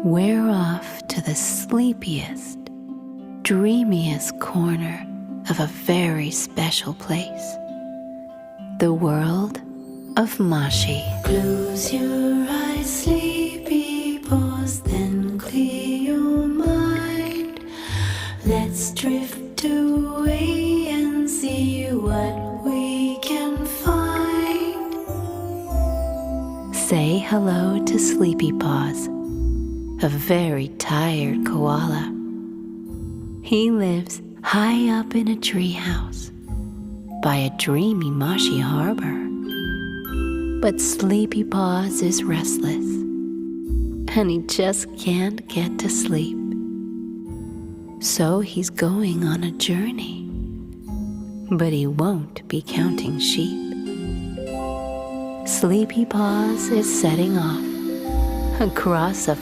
we're off to the sleepiest, dreamiest corner of a very special place, the world of Mashi. Close your eyes, sleepy paws, then clear your mind. Let's drift away and see what we can find. Say hello to Sleepy Paws, a very tired koala. He lives high up in a treehouse by a dreamy Mashi harbor. But Sleepy Paws is restless, and he just can't get to sleep. So he's going on a journey, but he won't be counting sheep. Sleepy Paws is setting off across a